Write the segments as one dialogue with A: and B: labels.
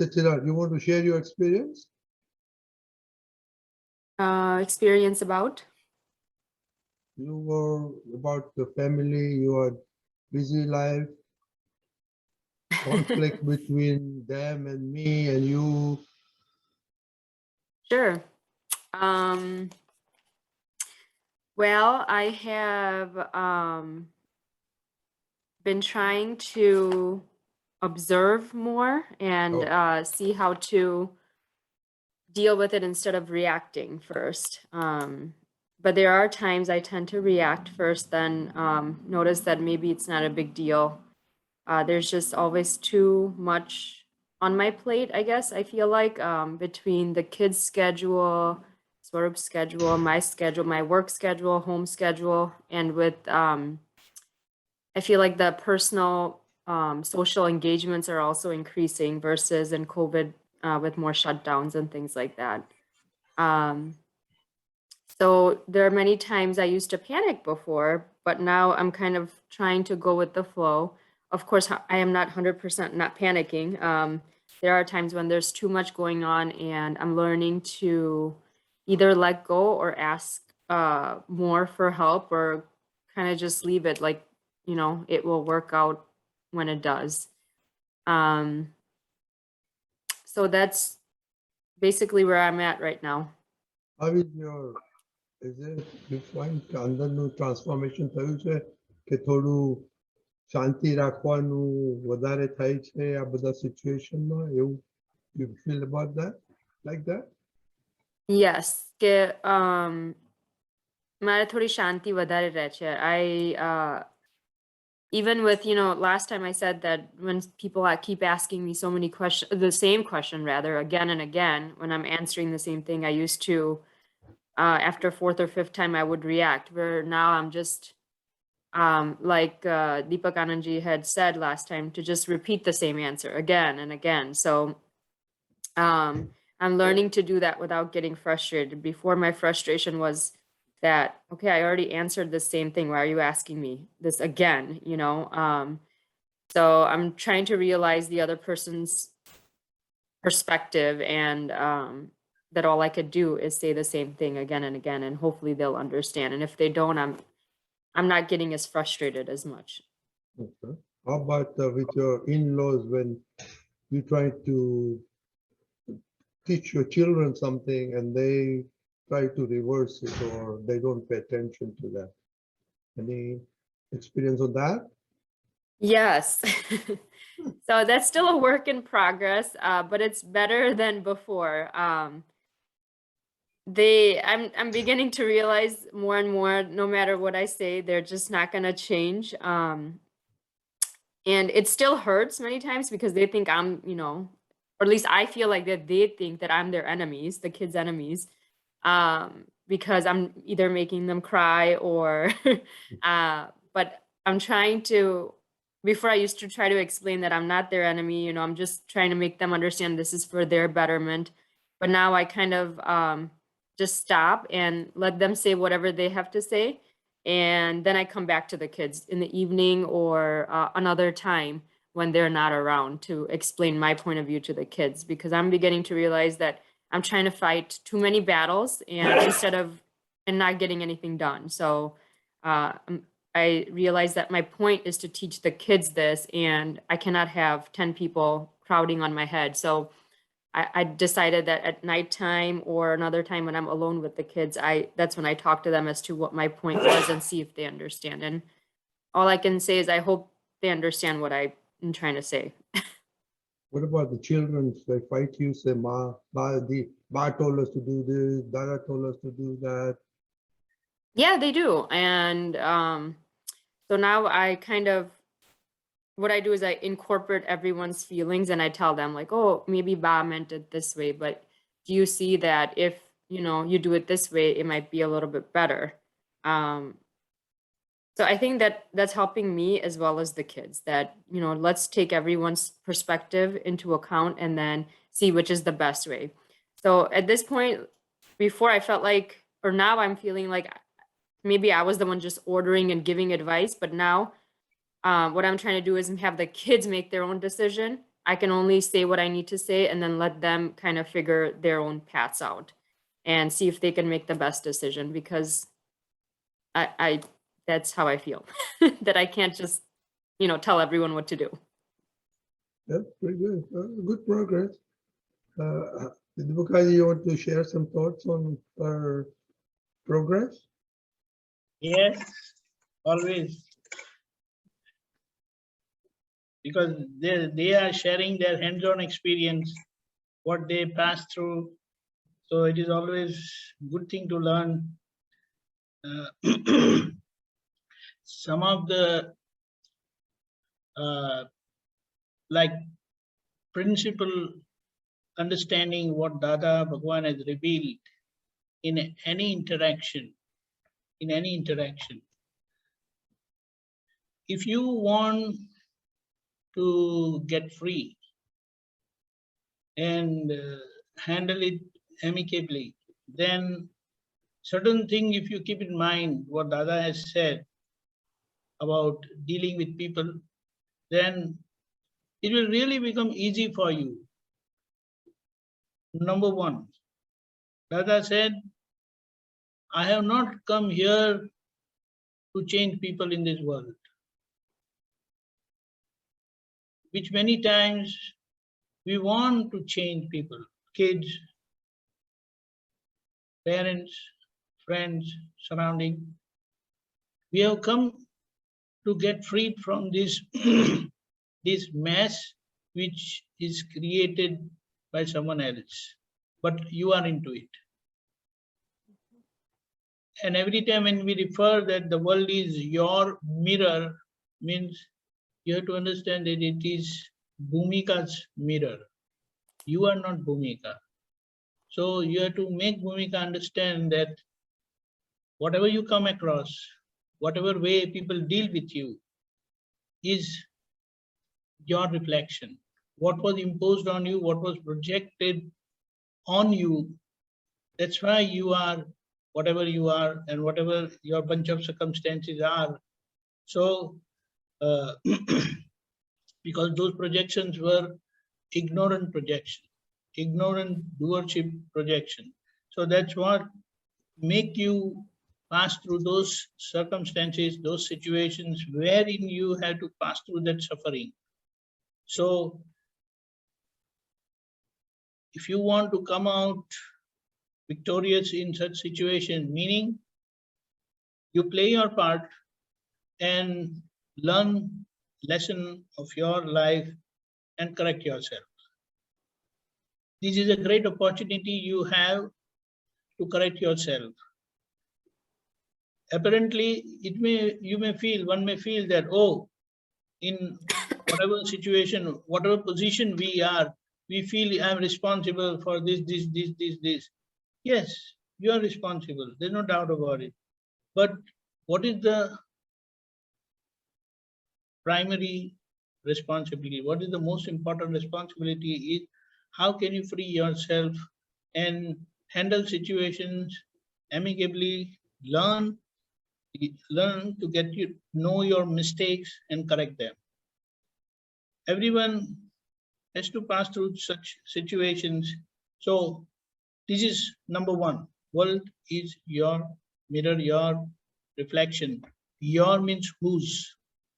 A: Cetera. You want to share your experience?
B: Experience about?
A: You were about the family, your busy life, conflict between them and me and you.
B: Sure. Well, I have been trying to observe more and see how to deal with it instead of reacting first. But there are times I tend to react first, then notice that maybe it's not a big deal. There's just always too much on my plate, I guess. I feel like between the kids' schedule, Swarup's schedule, my work schedule, home schedule, and with I feel like the personal social engagements are also increasing versus in COVID with more shutdowns and things like that. So there are many times I used to panic before, but now I'm kind of trying to go with the flow. Of course, I am not 100% not panicking. There are times when there's too much going on and I'm learning to either let go or ask more for help or kind of just leave it like, you know, it will work out when it does. So that's basically where I'm at right now.
A: How is it you find કે અંદરનું transformation થયું છે કે થોડું શાંતિ રાખવાનું વધારે થાય છે આ બધા સિચ્યુએશનમાં એવું you feel about that like that?
B: Yes, કે મારે થોડી શાંતિ વધારે રહે છે. Even with, you know, last time I said that when people keep asking me so many questions, the same question rather, again and again, when I'm answering the same thing, I used to, after fourth or fifth time, I would react, where now I'm just, like Deepkanandji had said last time, to just repeat the same answer again and again. So I'm learning to do that without getting frustrated. Before, my frustration was that, okay, I already answered the same thing. Why are you asking me this again? You know, so I'm trying to realize the other person's perspective and that all I could do is say the same thing again and again, and hopefully they'll understand. And if they don't, I'm not getting as frustrated as much.
A: Okay. How about with your in-laws when you try to teach your children something and they try to reverse it or they don't pay attention to that? Any experience on that?
B: Yes. So that's still a work in progress, but it's better than before. I'm beginning to realize more and more, no matter what I say, they're just not going to change. And it still hurts many times because they think I'm, you know, or at least I feel like that they think that I'm their enemies, the kids' enemies, because I'm either making them cry or, but I'm trying to, before I used to try to explain that I'm not their enemy, you know, I'm just trying to make them understand this is for their betterment. But now I kind of just stop and let them say whatever they have to say. And then I come back to the kids in the evening or another time when they're not around to explain my point of view to the kids, because I'm beginning to realize that I'm trying to fight too many battles and instead of and not getting anything done. So I realized that my point is to teach the kids this, and I cannot have 10 people crowding on my head. So I decided that at nighttime or another time when I'm alone with the kids, that's when I talk to them as to what my point was and see if they understand. And all I can say is I hope they understand what I'm trying to say.
A: What about the children? They fight you, say, Ma told us to do this, Dada told us to do that.
B: Yeah, they do. And so now I kind of, what I do is I incorporate everyone's feelings and I tell them like, oh, maybe Ba meant it this way, but do you see that if, you know, you do it this way, it might be a little bit better. So I think that that's helping me as well as the kids, that, you know, let's take everyone's perspective into account and then see which is the best way. So at this point, before I felt like, or now I'm feeling like maybe I was the one just ordering and giving advice, but now what I'm trying to do is have the kids make their own decision I can only say what I need to say and then let them kind of figure their own paths out and see if they can make the best decision, because I that's how I feel that I can't just, tell everyone what to do.
A: That's pretty good. Good progress. Bhumika, you want to share some thoughts on our progress?
C: Yes, always. Because they are sharing their hands-on experience, what they pass through. So it is always good thing to learn. Some of the like principle understanding what Dada Bhagwan has revealed in any interaction. If you want to get free and handle it amicably, then certain thing, if you keep in mind what Dada has said about dealing with people, then it will really become easy for you. Number one, Dada said, I have not come here to change people in this world, which many times we want to change people, kids, parents, friends, surrounding. We have come to get freed from this, this mess which is created by someone else, but you are into it. And every time when we refer that the world is your mirror, means you have to understand that it is Bhumika's mirror. You are not Bhumika. So you have to make Bhumika understand that whatever you come across, whatever way people deal with you, is your reflection. What was imposed on you, what was projected on you, that's why you are whatever you are and whatever your bunch of circumstances are. So, because those projections were ignorant projection, ignorant doership projection. So that's what make you pass through those circumstances, those situations wherein you have to pass through that suffering. So if you want to come out victorious in such situation, meaning you play your part and learn lesson of your life and correct yourself. This is a great opportunity you have to correct yourself. Apparently, one may feel that, oh, in whatever situation, whatever position we are, we feel I'm responsible for this. Yes, you are responsible. There's no doubt about it. But what is the primary responsibility? What is the most important responsibility is how can you free yourself and handle situations amicably, learn to get you know your mistakes and correct them. Everyone has to pass through such situations. So this is number one. World is your mirror, your reflection. Your means whose?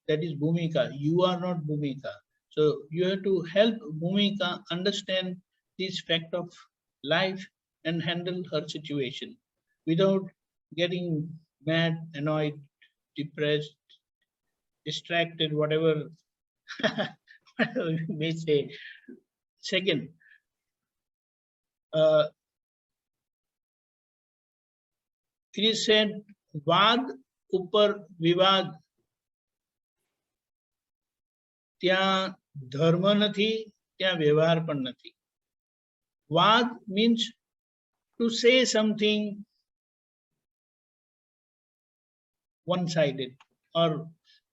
C: That is Bhumika. You are not Bhumika. So you have to help Bhumika understand this fact of life and handle her situation without getting mad, annoyed, depressed, distracted, whatever you may say. Second, it is said, Vad upar Vivad, ત્યાં ધર્મ નથી, ત્યાં વ્યવહાર પણ નથી. Vad means to say something one-sided or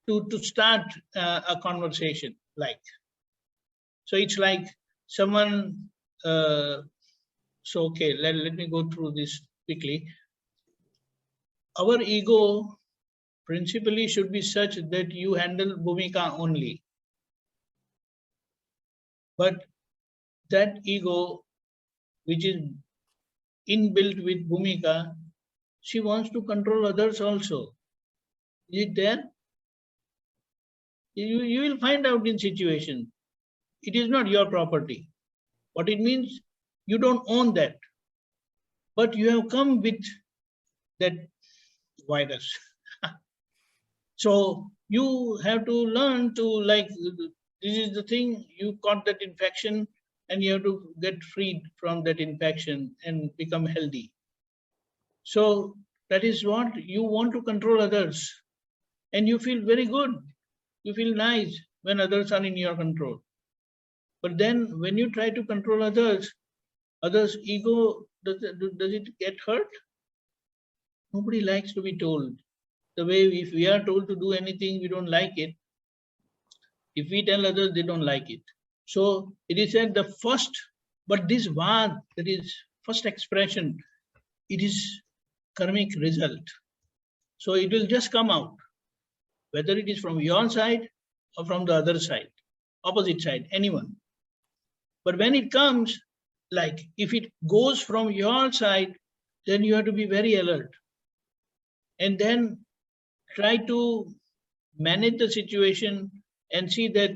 C: to start a conversation like. So it's like someone, so okay, let me go through this quickly. Our ego principally should be such that you handle Bhumika only. But that ego, which is inbuilt with Bhumika, she wants to control others also. Is it there? You will find out in situation. It is not your property. What it means, you don't own that. But you have come with that virus. So you have to learn to, like, this is the thing, you caught that infection and you have to get freed from that infection and become healthy. So that is what you want to control others. And you feel very good. You feel nice when others are in your control. But then when you try to control others' ego, does it get hurt? Nobody likes to be told. The way if we are told to do anything, we don't like it. If we tell others, they don't like it. So it is said the first, but this vad, that is first expression, it is karmic result. So it will just come out, whether it is from your side or from the other side, opposite side, anyone. But when it comes, like if it goes from your side, then you have to be very alert. And then try to manage the situation and see that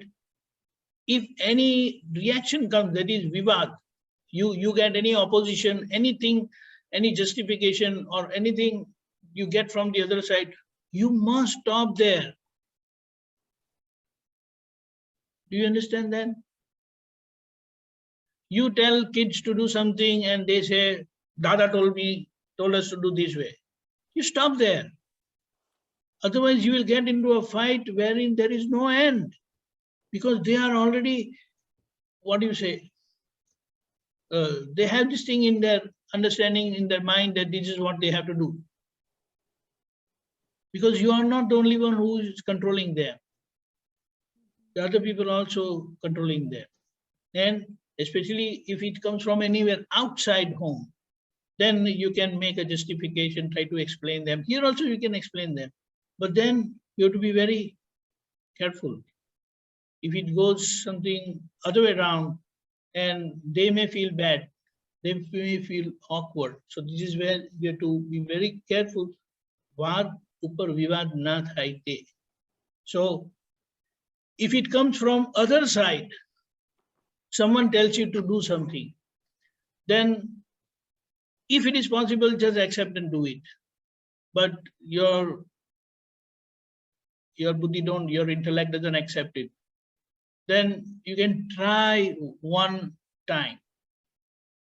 C: if any reaction comes, that is vivad, you get any opposition, anything, any justification or anything you get from the other side, you must stop there. Do you understand that? You tell kids to do something and they say, Dada told us to do this way. You stop there. Otherwise, you will get into a fight wherein there is no end, because they are already, what do you say? They have this thing in their understanding, in their mind, that this is what they have to do. Because you are not the only one who is controlling them. The other people also controlling them. And especially if it comes from anywhere outside home, then you can make a justification, try to explain them. Here also you can explain them. But then you have to be very careful. If it goes something other way around, and they may feel bad, they may feel awkward. So this is where you have to be very careful. Vad upar vivad na thaite. So if it comes from other side, someone tells you to do something, then if it is possible, just accept and do it. But your buddhi your intellect doesn't accept it. Then you can try one time.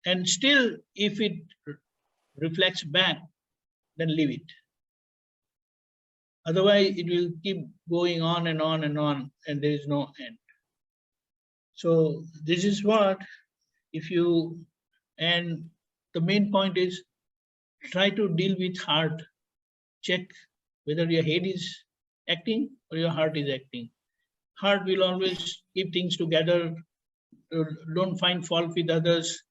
C: And still, if it reflects back, then leave it. Otherwise, it will keep going on and on and on, and there is no end. So this is what, and the main point is, try to deal with heart. Check whether your head is acting or your heart is acting. Heart will always keep things together. Don't find fault with others.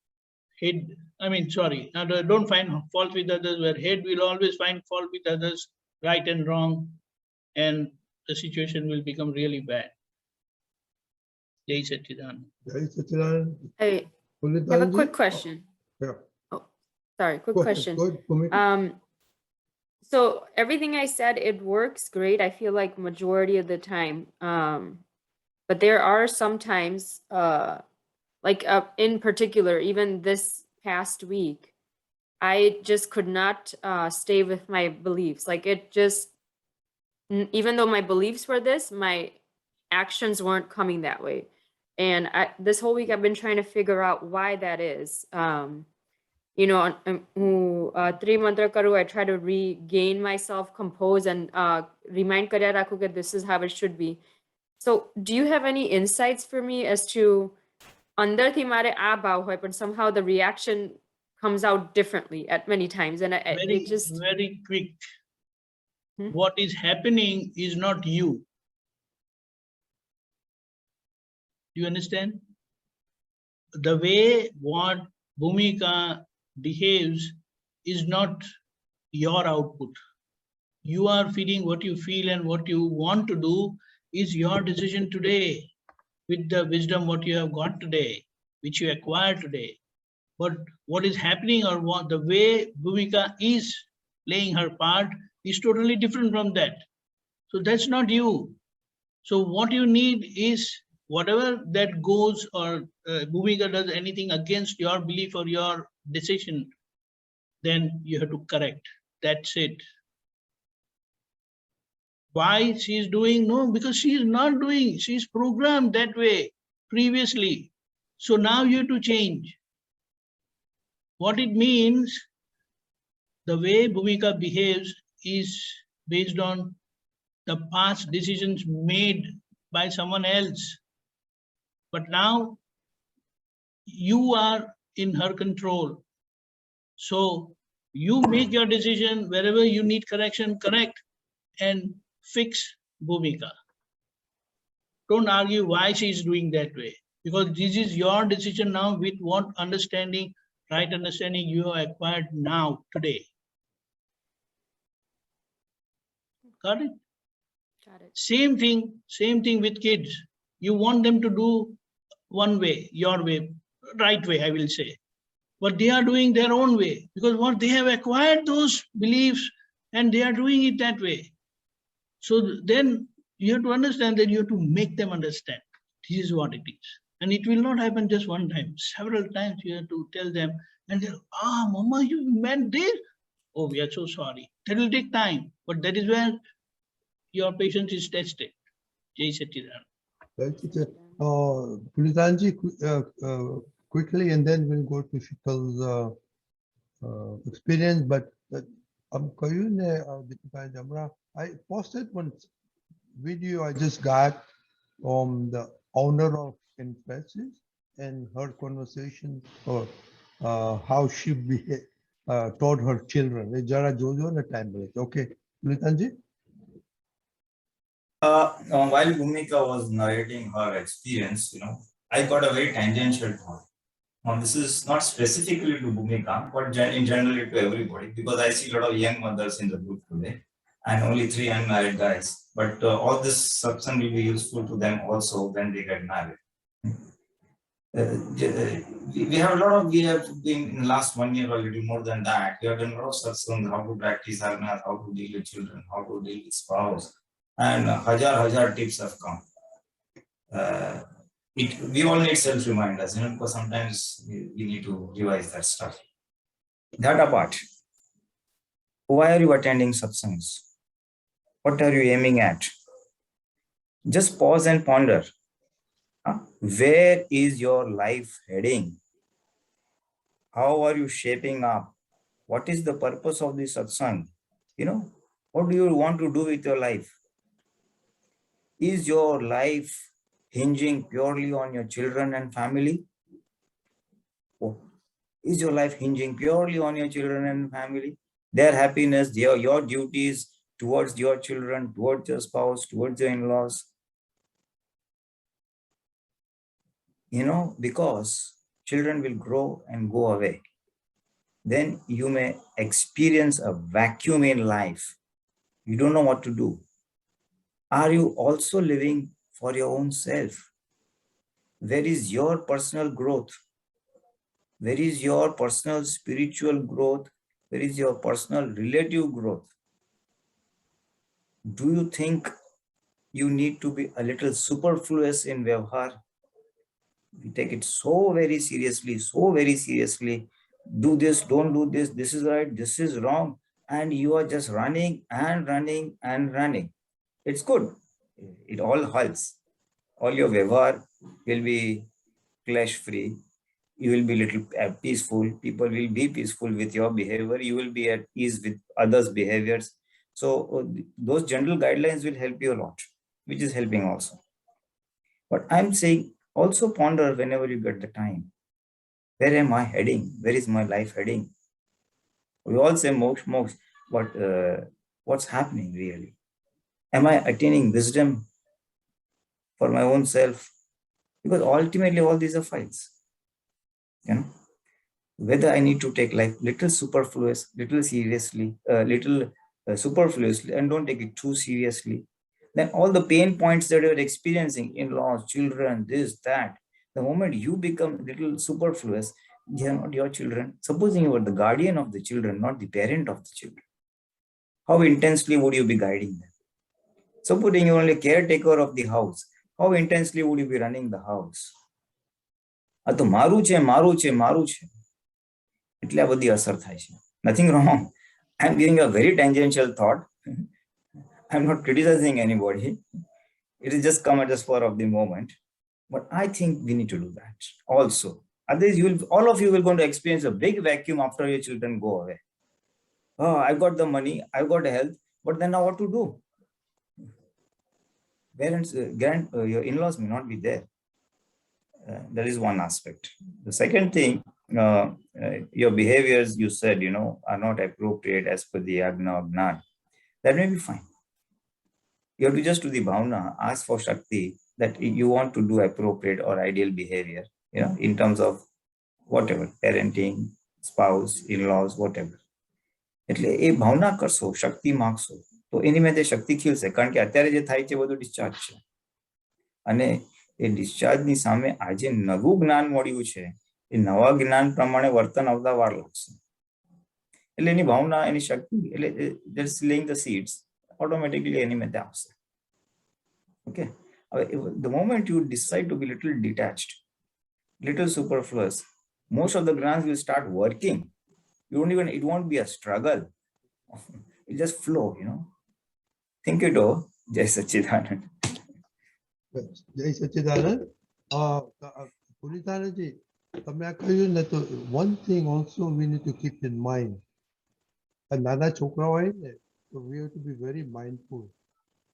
C: Don't find fault with others, where head will always find fault with others, right and wrong, and the situation will become really bad. Jai Satchidanand.
A: Jai Satchidanand.
B: I have a quick question.
A: Yeah.
B: Oh, sorry, quick
A: Go ahead,
B: question.
A: go ahead, Bhumika.
B: So everything I said, it works great, I feel like majority of the time. But there are some times, in particular, even this past week, I just could not stay with my beliefs. Like it just, even though my beliefs were this, my actions weren't coming that way. And this whole week I've been trying to figure out why that is. Three mantra karu, I try to regain myself, compose, and remind karya rakhu that this is how it should be. So do you have any insights for me as to andar thi mare aa bhav hoy, but somehow the reaction comes out differently at many times, and it just
C: very quick. What is happening is not you. Do you understand? The way what Bhumika behaves is not your output. You are feeling what you feel, and what you want to do is your decision today. with the wisdom what you have got today, which you acquired today. But what is happening or what the way Bhumika is playing her part is totally different from that. So that's not you. So what you need is whatever that goes or Bhumika does anything against your belief or your decision, then you have to correct. That's it. Why she is doing? No, because she is not doing. She is programmed that way previously. So now you have to change. What it means, the way Bhumika behaves is based on the past decisions made by someone else. But now you are in her control. So you make your decision wherever you need correction, correct and fix Bhumika. Don't argue why she is doing that way, because this is your decision now with what understanding, right understanding you have acquired now, today. Got it?
B: Got it.
C: Same thing with kids. You want them to do one way, your way, right way, I will say. But they are doing their own way because what they have acquired those beliefs and they are doing it that way. So then you have to understand that you have to make them understand this is what it is. And it will not happen just one time. Several times you have to tell them and they're, Mama, you meant this? Oh, we are so sorry. That will take time, but that is where your patience is tested. Jai Satchidanand.
A: Right, teacher. Pulinanandnji, quickly, and then we'll go to Shital's experience. But I posted one video I just got from the owner of Infosys and her conversation or how she taught her children. Jara jojo na time break. Okay, Pulinanandnji.
D: While Bhumika was narrating her experience, I got a very tangential thought. Now, this is not specifically to Bhumika, but in general to everybody, because I see a lot of young mothers in the group today, and only 3 unmarried guys. But all this satsang will be useful to them also when they get married. We have been in the last 1 year or a little more than that. We have done a lot of satsang, how to practice harnas, how to deal with children, how to deal with spouse. And hajar tips have come. We all need self-reminders, because sometimes we need to revise that stuff. That apart, why are you attending satsangs? What are you aiming at? Just pause and ponder. Where is your life heading? How are you shaping up? What is the purpose of this satsang? What do you want to do with your life? Is your life hinging purely on your children and family? Is your life hinging purely on your children and family? Their happiness, your duties towards your children, towards your spouse, towards your in-laws? Because children will grow and go away. Then you may experience a vacuum in life. You don't know what to do. Are you also living for your own self? Where is your personal growth? Where is your personal spiritual growth? Where is your personal relative growth? Do you think you need to be a little superfluous in Vyavhar? We take it so very seriously. Do this, don't do this, this is right, this is wrong. And you are just running and running and running. It's good. It all helps. All your Vyavhar will be clash-free. You will be little peaceful. People will be peaceful with your behavior. You will be at ease with others' behaviors. So those general guidelines will help you a lot, which is helping also. But I'm saying also ponder whenever you get the time. Where am I heading? Where is my life heading? We all say moksha, but what's happening really? Am I attaining wisdom for my own self? Because ultimately all these are fights. Whether I need to take life little superfluous, little seriously, superfluously, and don't take it too seriously. then all the pain points that you're experiencing, in-laws, children, this, that, the moment you become little superfluous, they are not your children. Supposing you were the guardian of the children, not the parent of the children, how intensely would you be guiding them? Supposing you are only caretaker of the house, how intensely would you be running the house? આ તો મારું છે, મારું છે, મારું છે. એટલે આ બધી અસર થાય છે. Nothing wrong. I'm giving a very tangential thought. I'm not criticizing anybody. It is just come at the spur of the moment. But I think we need to do that also. Otherwise, all of you will going to experience a big vacuum after your children go away. Oh, I've got the money, I've got health, but then now what to do? Parents, your in-laws may not be there. That is one aspect. The second thing, your behaviors, you said, are not appropriate as per the Agna or Gnan. That may be fine. You have to just do the bhavna, ask for Shakti that you want to do appropriate or ideal behavior, in terms of whatever, parenting, spouse, in-laws, whatever. એટલે એ ભાવના કરશો, શક્તિ માગશો, તો એની મેં શક્તિ ખીલશે. કારણ કે અત્યારે જે થાય છે બધું ડિસ્ચાર્જ છે. અને એ ડિસ્ચાર્જની સામે આજે નવું જ્ઞાન મળ્યું છે, એ નવા જ્ઞાન પ્રમાણે વર્તન આવતા વાર લાગશે. એટલે એની ભાવના, એની શક્તિ, એટલે just laying the seeds, automatically એની મેં આવશે. Okay. The moment you decide to be little detached, little superfluous, most of the gnans will start working. It won't be a struggle. It'll just flow, Think it over. Jai Sachidanand.
A: Jai Sachidanand. Pulinanandji, one thing also we need to keep in mind. Nana chokra hoy ne, so we have to be very mindful.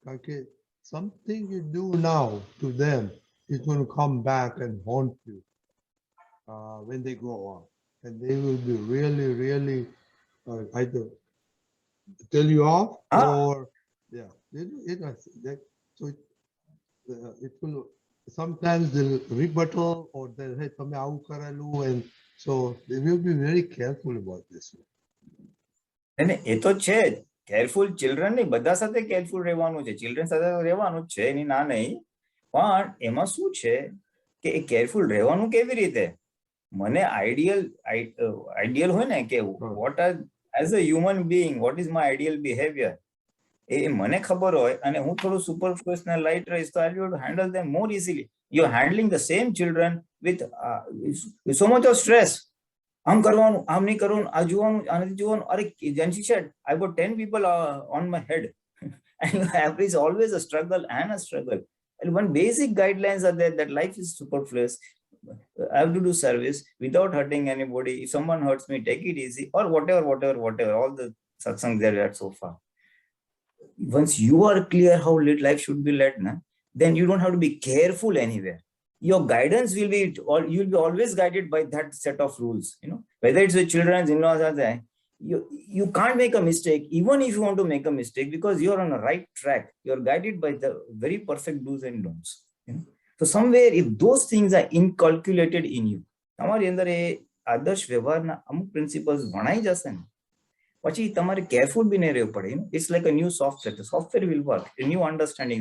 A: Because something you do now to them is going to come back and haunt you when they grow up. And they will be really, really either tell you off or, yeah. So it will, sometimes they'll rebuttal or they'll say, "Tame avu karelu," and so they will be very careful about this.
D: અને એ તો છે જ, careful children નહીં, બધા સાથે careful રહેવાનું છે, children સાથે રહેવાનું જ છે, એની ના નહીં. પણ એમાં શું છે કે એ કેરફુલ રહેવાનું કેવી રીતે? મને આઈડિયલ હોય ને કે what are as a human being, what is my ideal behaviour, એ મને ખબર હોય અને હું થોડું સુપરફ્લુઅસ ને લાઇટ રહીશ, તો I will handle them more easily. You are handling the same children with so much of stress. આમ કરવાનું, આમ નહીં કરવાનું, આ જોવાનું, આ નથી જોવાનું. અરે, then she said, I've got 10 people on my head. And there is always a struggle and a struggle. And one basic guidelines are there that life is superfluous. I have to do service without hurting anybody. If someone hurts me, take it easy, or whatever, all the satsangs there are so far. Once you are clear how life should be led, then you don't have to be careful anywhere. Your guidance will be, or you'll be always guided by that set of rules. Whether it's with children, in-laws, or that, you can't make a mistake, even if you want to make a mistake, because you're on the right track. You're guided by the very perfect do's and don'ts. So somewhere, if those things are inculcated in you, તમારી અંદર એ આદર્શ વ્યવહારના અમુક principles ભણાઈ જશે ને, પછી તમારે careful બી નહીં રહેવું પડે. It's like a new software. The software will work. The new understanding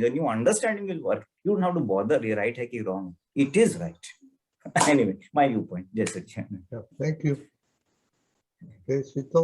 D: will work. You don't have to bother right or wrong. It is right. Anyway, my viewpoint. Yes, sir.
A: Yeah, thank you. Okay, Sito.